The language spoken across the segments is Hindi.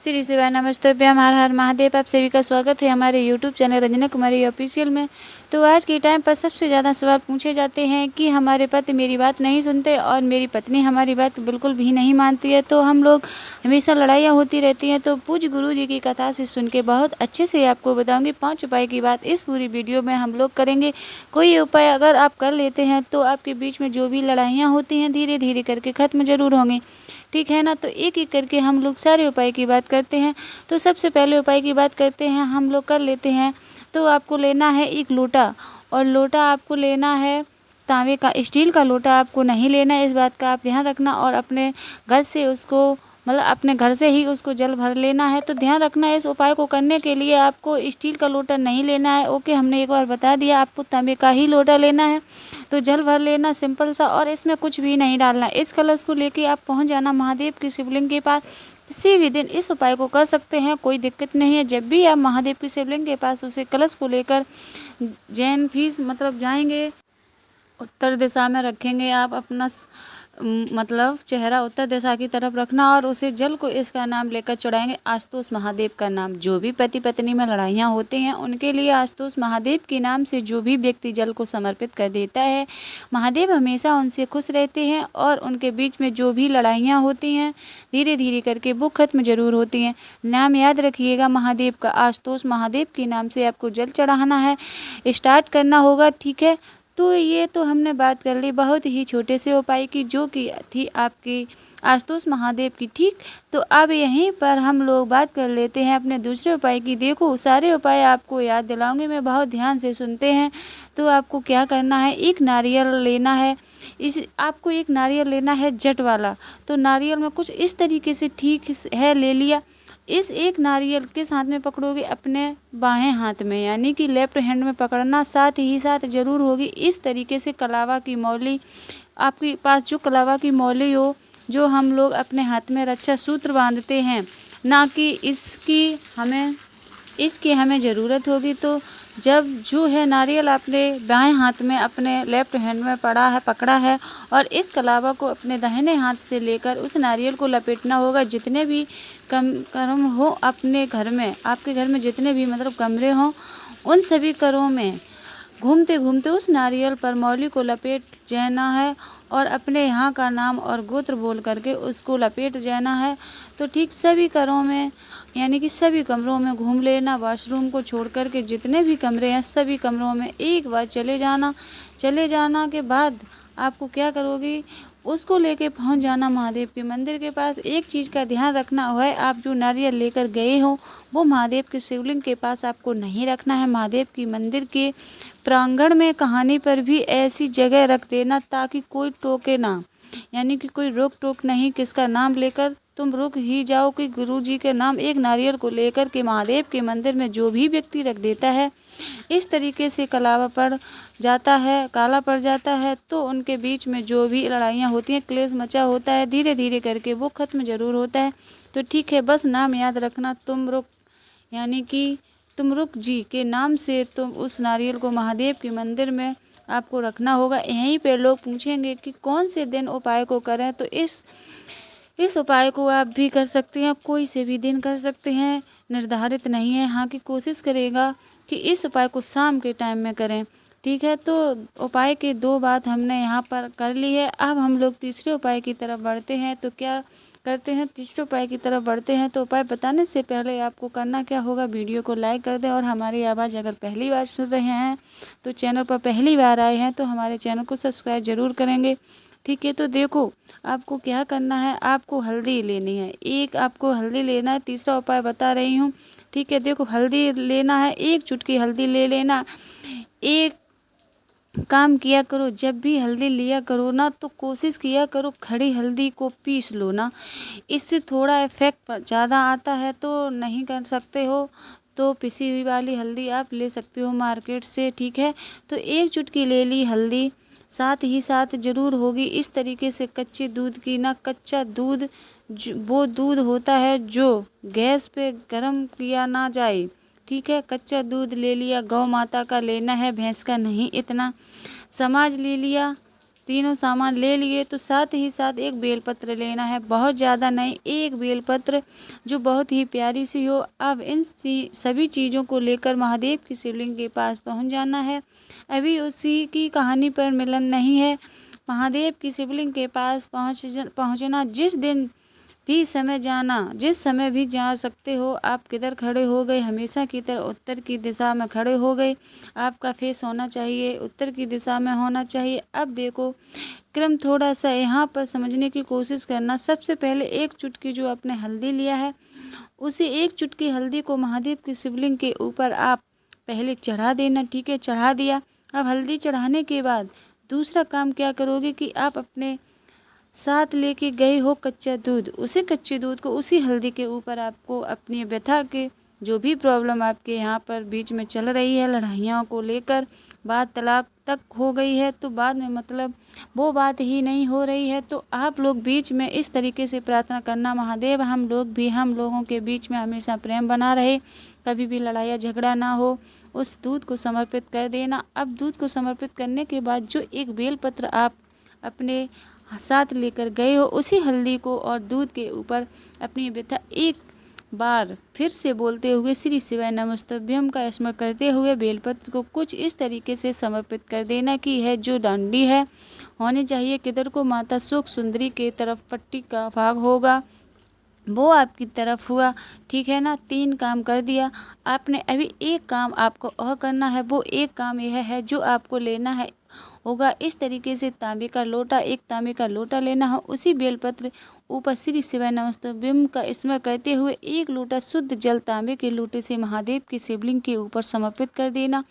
श्री शिवाय नमस्तभ्यम हर हर महादेव। आप सभी का स्वागत है हमारे यूट्यूब चैनल रंजना कुमारी ऑफिशियल में। तो आज के टाइम पर सबसे ज़्यादा सवाल पूछे जाते हैं कि हमारे पति मेरी बात नहीं सुनते और मेरी पत्नी हमारी बात बिल्कुल भी नहीं मानती है। तो हम लोग हमेशा लड़ाइयाँ होती रहती हैं। तो पूज्य गुरु जी की कथा से सुन के बहुत अच्छे से आपको बताऊँगी 5 उपाय की बात इस पूरी वीडियो में हम लोग करेंगे। कोई उपाय अगर आप कर लेते हैं तो आपके बीच में जो भी लड़ाइयाँ होती हैं धीरे धीरे करके ख़त्म जरूर होंगी, ठीक है ना। तो एक एक करके हम लोग सारे उपाय की बात करते हैं। तो सबसे पहले उपाय की बात करते हैं, हम लोग कर लेते हैं। तो आपको लेना है एक लोटा, और लोटा आपको लेना है तांबे का, स्टील का लोटा आपको नहीं लेना है, इस बात का आप ध्यान रखना। और अपने घर से उसको मतलब अपने घर से ही उसको जल भर लेना है। तो ध्यान रखना है इस उपाय को करने के लिए आपको स्टील का लोटा नहीं लेना है। ओके, हमने एक बार बता दिया, आपको तांबे का ही लोटा लेना है। तो जल भर लेना सिंपल सा, और इसमें कुछ भी नहीं डालना। इस कलश को लेके आप पहुंच जाना महादेव की शिवलिंग के पास। किसी भी दिन इस उपाय को कर सकते हैं, कोई दिक्कत नहीं है। जब भी आप महादेव की शिवलिंग के पास उसे कलश को लेकर जैन फीस मतलब जाएंगे, उत्तर दिशा में रखेंगे। आप अपना मतलब चेहरा उत्तर दिशा की तरफ रखना और उसे जल को इसका नाम लेकर चढ़ाएंगे, आशुतोष महादेव का नाम। जो भी पति पत्नी में लड़ाइयाँ होती हैं उनके लिए आशुतोष महादेव के नाम से जो भी व्यक्ति जल को समर्पित कर देता है, महादेव हमेशा उनसे खुश रहते हैं और उनके बीच में जो भी लड़ाइयाँ होती हैं धीरे धीरे करके वो खत्म जरूर होती हैं। नाम याद रखिएगा महादेव का, आशुतोष महादेव के नाम से आपको जल चढ़ाना है, स्टार्ट करना होगा, ठीक है। तो ये तो हमने बात कर ली बहुत ही छोटे से उपाय की, जो कि थी आपकी आशुतोष महादेव की, ठीक। तो अब यहीं पर हम लोग बात कर लेते हैं अपने दूसरे उपाय की। देखो सारे उपाय आपको याद दिलाऊंगी मैं, बहुत ध्यान से सुनते हैं। तो आपको क्या करना है, एक नारियल लेना है। आपको एक नारियल लेना है जट वाला। तो नारियल में कुछ इस तरीके से, ठीक है, ले लिया। इस एक नारियल किस हाथ में पकड़ोगे, अपने बाएं हाथ में, यानी कि लेफ्ट हैंड में पकड़ना। साथ ही साथ जरूर होगी इस तरीके से कलावा की मौली, आपके पास जो कलावा की मौली हो, जो हम लोग अपने हाथ में रक्षा सूत्र बांधते हैं ना, कि इसकी हमें ज़रूरत होगी। तो जब जो है नारियल अपने बाएं हाथ में अपने लेफ्ट हैंड में पकड़ा है, और इस कलावा को अपने दाहिने हाथ से लेकर उस नारियल को लपेटना होगा। जितने भी कर्म हो अपने घर में, आपके घर में जितने भी मतलब कमरे हों, उन सभी करों में घूमते घूमते उस नारियल पर मौली को लपेट जाना है, और अपने यहाँ का नाम और गोत्र बोल करके उसको लपेट जाना है। तो ठीक सभी करों में, यानी कि सभी कमरों में घूम लेना, वॉशरूम को छोड़ करके जितने भी कमरे हैं सभी कमरों में एक बार चले जाना के बाद आपको क्या करोगी, उसको लेके पहुंच जाना महादेव के मंदिर के पास। एक चीज़ का ध्यान रखना है, आप जो नारियल लेकर गए हो वो महादेव के शिवलिंग के पास आपको नहीं रखना है। महादेव की मंदिर के प्रांगण में कहानी पर भी ऐसी जगह रख देना ताकि कोई टोके ना, यानी कि कोई रोक टोक नहीं। किसका नाम लेकर तुम रुक ही जाओ कि गुरु जी के नाम। एक नारियल को लेकर के महादेव के मंदिर में जो भी व्यक्ति रख देता है, इस तरीके से काला पड़ जाता है। तो उनके बीच में जो भी लड़ाइयाँ होती हैं, क्लेश मचा होता है, धीरे धीरे करके वो खत्म जरूर होता है। तो ठीक है, बस नाम याद रखना, तुम रुक, यानी कि तुम रुक जी के नाम से तुम उस नारियल को महादेव के मंदिर में आपको रखना होगा। यहीं पे लोग पूछेंगे कि कौन से दिन उपाय को करें, तो इस उपाय को आप भी कर सकते हैं, कोई से भी दिन कर सकते हैं, निर्धारित नहीं है। हाँ कि कोशिश करेगा कि इस उपाय को शाम के टाइम में करें, ठीक है। तो उपाय की 2 बात हमने यहाँ पर कर ली है। अब हम लोग तीसरे उपाय की तरफ बढ़ते हैं। तो क्या करते हैं, तीसरे उपाय की तरफ बढ़ते हैं। तो उपाय बताने से पहले आपको करना क्या होगा, वीडियो को लाइक कर दें, और हमारी आवाज़ अगर पहली बार सुन रहे हैं तो चैनल पर पहली बार आए हैं तो हमारे चैनल को सब्सक्राइब जरूर करेंगे, ठीक है। तो देखो आपको क्या करना है, आपको हल्दी लेनी है, एक आपको हल्दी लेना है। तीसरा उपाय बता रही हूँ, ठीक है। देखो हल्दी लेना है, 1 चुटकी हल्दी ले लेना। एक काम किया करो, जब भी हल्दी लिया करो ना, तो कोशिश किया करो खड़ी हल्दी को पीस लो ना, इससे थोड़ा इफेक्ट ज़्यादा आता है। तो नहीं कर सकते हो तो पिसी हुई वाली हल्दी आप ले सकते हो मार्केट से, ठीक है। तो 1 चुटकी ले ली हल्दी। साथ ही साथ ज़रूर होगी इस तरीके से कच्चे दूध की ना, कच्चा दूध वो दूध होता है जो गैस पे गर्म किया ना जाए, ठीक है। कच्चा दूध ले लिया, गौ माता का लेना है, भैंस का नहीं। इतना समाज ले लिया, तीनों सामान ले लिए तो साथ ही साथ एक बेलपत्र लेना है, बहुत ज़्यादा नहीं, एक बेलपत्र जो बहुत ही प्यारी सी हो। अब इन सभी चीज़ों को लेकर महादेव की शिवलिंग के पास पहुंच जाना है। अभी उसी की कहानी पर मिलन नहीं है। महादेव की शिवलिंग के पास पहुंचना, जिस दिन भी समय जाना, जिस समय भी जा सकते हो आप। किधर खड़े हो गए, हमेशा की तरह उत्तर की दिशा में खड़े हो गए। आपका फेस होना चाहिए उत्तर की दिशा में होना चाहिए। अब देखो क्रम थोड़ा सा यहाँ पर समझने की कोशिश करना। सबसे पहले एक चुटकी जो आपने हल्दी लिया है, उसी एक चुटकी हल्दी को महादेव की शिवलिंग के ऊपर आप पहले चढ़ा देना। ठीक है, चढ़ा दिया। अब हल्दी चढ़ाने के बाद दूसरा काम क्या करोगे कि आप अपने साथ लेके गए हो कच्चा दूध, उसी कच्चे दूध को उसी हल्दी के ऊपर आपको अपनी व्यथा के जो भी प्रॉब्लम आपके यहाँ पर बीच में चल रही है, लड़ाइयों को लेकर बात तलाक तक हो गई है, तो बाद में मतलब वो बात ही नहीं हो रही है, तो आप लोग बीच में इस तरीके से प्रार्थना करना, महादेव हम लोगों के बीच में हमेशा प्रेम बना रहे, कभी भी लड़ाई झगड़ा ना हो। उस दूध को समर्पित कर देना। अब दूध को समर्पित करने के बाद जो एक बेलपत्र आप अपने साथ लेकर गए हो, उसी हल्दी को और दूध के ऊपर अपनी व्यथा एक बार फिर से बोलते हुए श्री शिवाय नमस्तुभ्यम का स्मरण करते हुए बेलपत्र को कुछ इस तरीके से समर्पित कर देना कि है जो डांडी है होनी चाहिए किधर को, माता सुख सुंदरी के तरफ पट्टी का भाग होगा वो आपकी तरफ हुआ। ठीक है ना, 3 काम कर दिया आपने। अभी एक काम आपको और करना है। वो एक काम यह है जो आपको लेना है होगा इस तरीके से तांबे का लोटा, एक तांबे का लोटा लेना है। उसी बेलपत्र ऊपर श्री शिवाय नमस्तुभ्यम का स्मरण करते हुए एक लोटा शुद्ध जल तांबे के लोटे से महादेव की शिवलिंग के ऊपर समर्पित कर देना।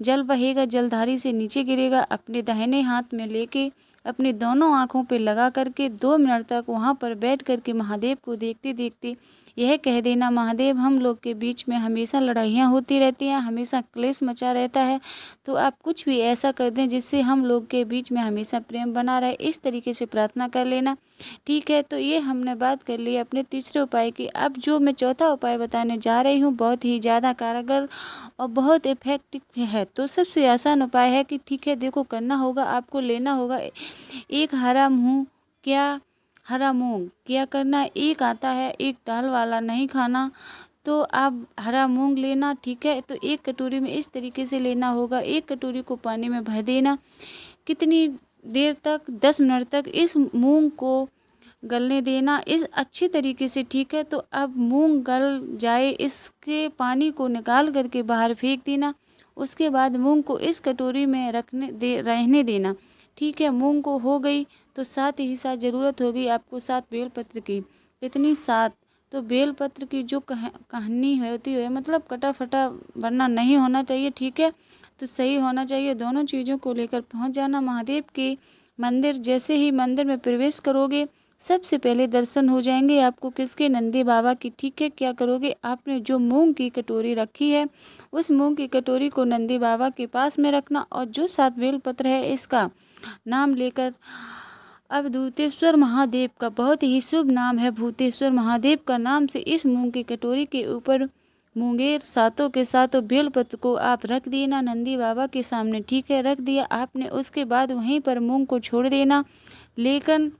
जल बहेगा, जलधारी से नीचे गिरेगा। अपने दाहिने हाथ में लेके अपनी दोनों आँखों पे लगा करके 2 मिनट तक वहाँ पर बैठ करके महादेव को देखते देखते यह कह देना, महादेव हम लोग के बीच में हमेशा लड़ाइयाँ होती रहती हैं, हमेशा क्लेश मचा रहता है, तो आप कुछ भी ऐसा कर दें जिससे हम लोग के बीच में हमेशा प्रेम बना रहे। इस तरीके से प्रार्थना कर लेना। ठीक है, तो ये हमने बात कर ली अपने तीसरे उपाय की। अब जो मैं चौथा उपाय बताने जा रही हूँ बहुत ही ज़्यादा कारगर और बहुत इफेक्टिव है। तो सबसे आसान उपाय है कि ठीक है देखो, करना होगा आपको, लेना होगा एक हरा मूंग। क्या करना है, एक आता है, एक दाल वाला नहीं खाना, तो आप हरा मूंग लेना। ठीक है, तो एक कटोरी में इस तरीके से लेना होगा। एक कटोरी को पानी में भर देना। कितनी देर तक, 10 मिनट तक इस मूंग को गलने देना इस अच्छी तरीके से। ठीक है, तो अब मूंग गल जाए, इसके पानी को निकाल करके बाहर फेंक देना। उसके बाद मूंग को इस कटोरी में रहने देना। ठीक है, मूंग को हो गई तो साथ ही साथ ज़रूरत होगी आपको 7 बेलपत्र की। कितनी, 7। तो बेलपत्र की जो कहानी होती है मतलब कटा फटा वरना नहीं होना चाहिए। ठीक है, तो सही होना चाहिए। दोनों चीज़ों को लेकर पहुंच जाना महादेव के मंदिर। जैसे ही मंदिर में प्रवेश करोगे सबसे पहले दर्शन हो जाएंगे आपको किसके, नंदी बाबा की। ठीक है, क्या करोगे, आपने जो मूंग की कटोरी रखी है उस मूंग की कटोरी को नंदी बाबा के पास में रखना और जो 7 बेलपत्र है इसका नाम लेकर, अब भूतेश्वर महादेव का बहुत ही शुभ नाम है भूतेश्वर महादेव का नाम से इस मूंग की कटोरी के ऊपर मुंगेर सातों के सातों बेलपत्र को आप रख देना नंदी बाबा के सामने। ठीक है, रख दिया आपने। उसके बाद वहीं पर मूंग को छोड़ देना, लेकिन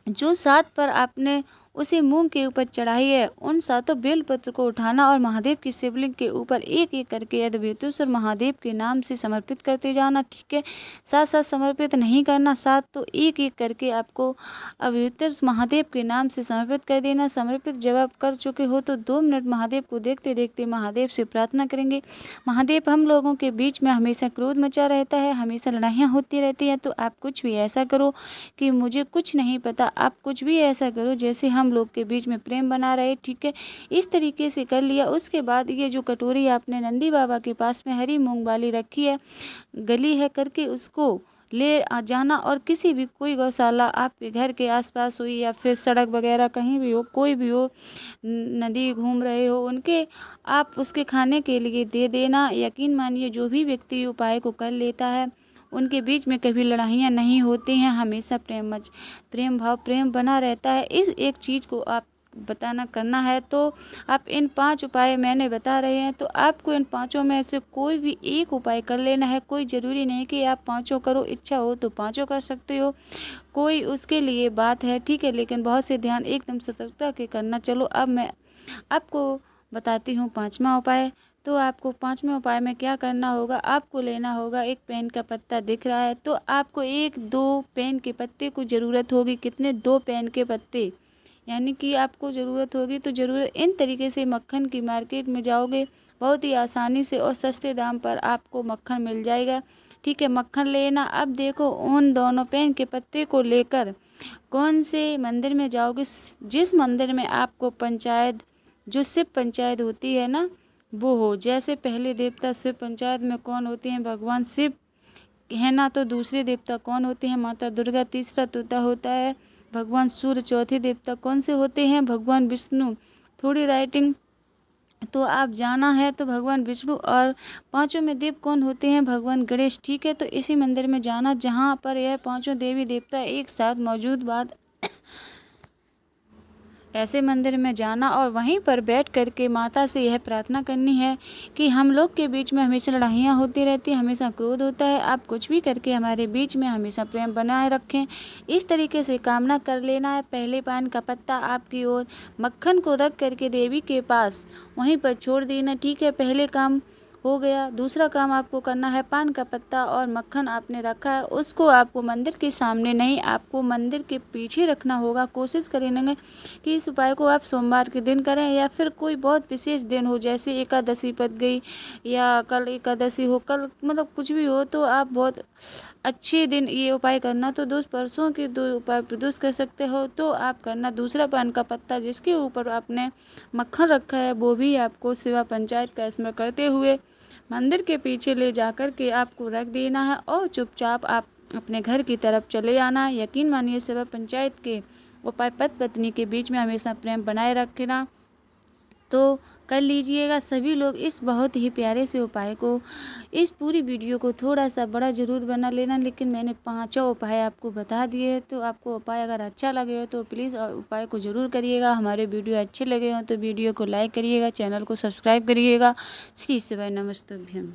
जो 7 पर आपने उसी मूंग के ऊपर चढ़ाई है उन 7 बेलपत्र को उठाना और महादेव की शिवलिंग के ऊपर एक एक करके अद्वैतेश्वर महादेव के नाम से समर्पित करते जाना। ठीक है, साथ साथ समर्पित नहीं करना, 7 तो एक एक करके आपको अद्वैतेश्वर महादेव के नाम से समर्पित कर देना। समर्पित जब आप कर चुके हो तो 2 मिनट महादेव को देखते देखते महादेव से प्रार्थना करेंगे, महादेव हम लोगों के बीच में हमेशा क्रोध मचा रहता है, हमेशा लड़ाइयाँ होती रहती हैं, तो आप कुछ भी ऐसा करो कि मुझे कुछ नहीं पता, आप कुछ भी ऐसा करो जैसे हम लोग के बीच में प्रेम बना रहे। ठीक है, इस तरीके से कर लिया। उसके बाद ये जो कटोरी आपने नंदी बाबा के पास में हरी मूंग वाली रखी है, गली है करके, उसको ले जाना और किसी भी कोई गौशाला आपके घर के आसपास हुई या फिर सड़क वगैरह कहीं भी हो, कोई भी हो, नदी घूम रहे हो, उनके आप उसके खाने के लिए दे देना। यकीन मानिए जो भी व्यक्ति उपाय को कर लेता है उनके बीच में कभी लड़ाइयाँ नहीं होती हैं, हमेशा प्रेम भाव प्रेम बना रहता है। इस एक चीज़ को आप बताना करना है तो आप इन 5 उपाय मैंने बता रहे हैं, तो आपको इन 5 में से कोई भी एक उपाय कर लेना है। कोई ज़रूरी नहीं कि आप 5 करो, इच्छा हो तो 5 कर सकते हो, कोई उसके लिए बात है, ठीक है। लेकिन बहुत से ध्यान एकदम सतर्कता के करना। चलो अब मैं आपको बताती हूँ 5वां उपाय। तो आपको 5वें उपाय में क्या करना होगा, आपको लेना होगा एक पेन का पत्ता दिख रहा है, तो आपको 1-2 पेन के पत्ते को ज़रूरत होगी। कितने? 2 पेन के पत्ते, यानी कि आपको ज़रूरत होगी। तो ज़रूरत इन तरीके से मक्खन की मार्केट में जाओगे, बहुत ही आसानी से और सस्ते दाम पर आपको मक्खन मिल जाएगा, ठीक है। मक्खन लेना। अब देखो, उन दोनों पेन के पत्ते को लेकर कौन से मंदिर में जाओगे, जिस मंदिर में आपको पंचायत, जो शिव पंचायत होती है ना, वो हो। जैसे पहले देवता शिव पंचायत में कौन होते हैं, भगवान शिव है ना। तो दूसरे देवता कौन होते हैं, माता दुर्गा। तीसरा तोता होता है भगवान सूर्य। चौथे देवता कौन से होते हैं, भगवान विष्णु। थोड़ी राइटिंग तो आप जाना है तो भगवान विष्णु। और 5वें में देव कौन होते हैं, भगवान गणेश, ठीक है। तो इसी मंदिर में जाना जहाँ पर यह 5 देवी देवता एक साथ मौजूद बात ऐसे मंदिर में जाना और वहीं पर बैठ कर के माता से यह प्रार्थना करनी है कि हम लोग के बीच में हमेशा लड़ाइयाँ होती रहती हैं, हमेशा क्रोध होता है, आप कुछ भी करके हमारे बीच में हमेशा प्रेम बनाए रखें। इस तरीके से कामना कर लेना है। पहले पान का पत्ता आपकी ओर, मक्खन को रख करके देवी के पास वहीं पर छोड़ देना, ठीक है। पहले काम हो गया। दूसरा काम आपको करना है, पान का पत्ता और मक्खन आपने रखा है, उसको आपको मंदिर के सामने नहीं, आपको मंदिर के पीछे रखना होगा। कोशिश करेंगे कि इस उपाय को आप सोमवार के दिन करें या फिर कोई बहुत विशेष दिन हो, जैसे एकादशी पड़ गई या कल एकादशी हो, कल मतलब कुछ भी हो, तो आप बहुत अच्छे दिन ये उपाय करना। तो 2 परसों के 2 उपाय प्रदोष कर सकते हो, तो आप करना। दूसरा पान का पत्ता जिसके ऊपर आपने मक्खन रखा है, वो भी आपको शिवा पंचायत का स्मरण करते हुए मंदिर के पीछे ले जाकर के आपको रख देना है और चुपचाप आप अपने घर की तरफ चले आना है। यकीन मानिए, शिवा पंचायत के उपाय पति पत्नी के बीच में हमेशा प्रेम बनाए रखना। तो कर लीजिएगा सभी लोग इस बहुत ही प्यारे से उपाय को। इस पूरी वीडियो को थोड़ा सा बड़ा ज़रूर बना लेना, लेकिन मैंने 5 उपाय आपको बता दिए हैं। तो आपको उपाय अगर अच्छा लगे हो तो प्लीज़ उपाय को ज़रूर करिएगा। हमारे वीडियो अच्छे लगे हो तो वीडियो को लाइक करिएगा, चैनल को सब्सक्राइब करिएगा। श्री शिवाय नमस्तुभ्यम।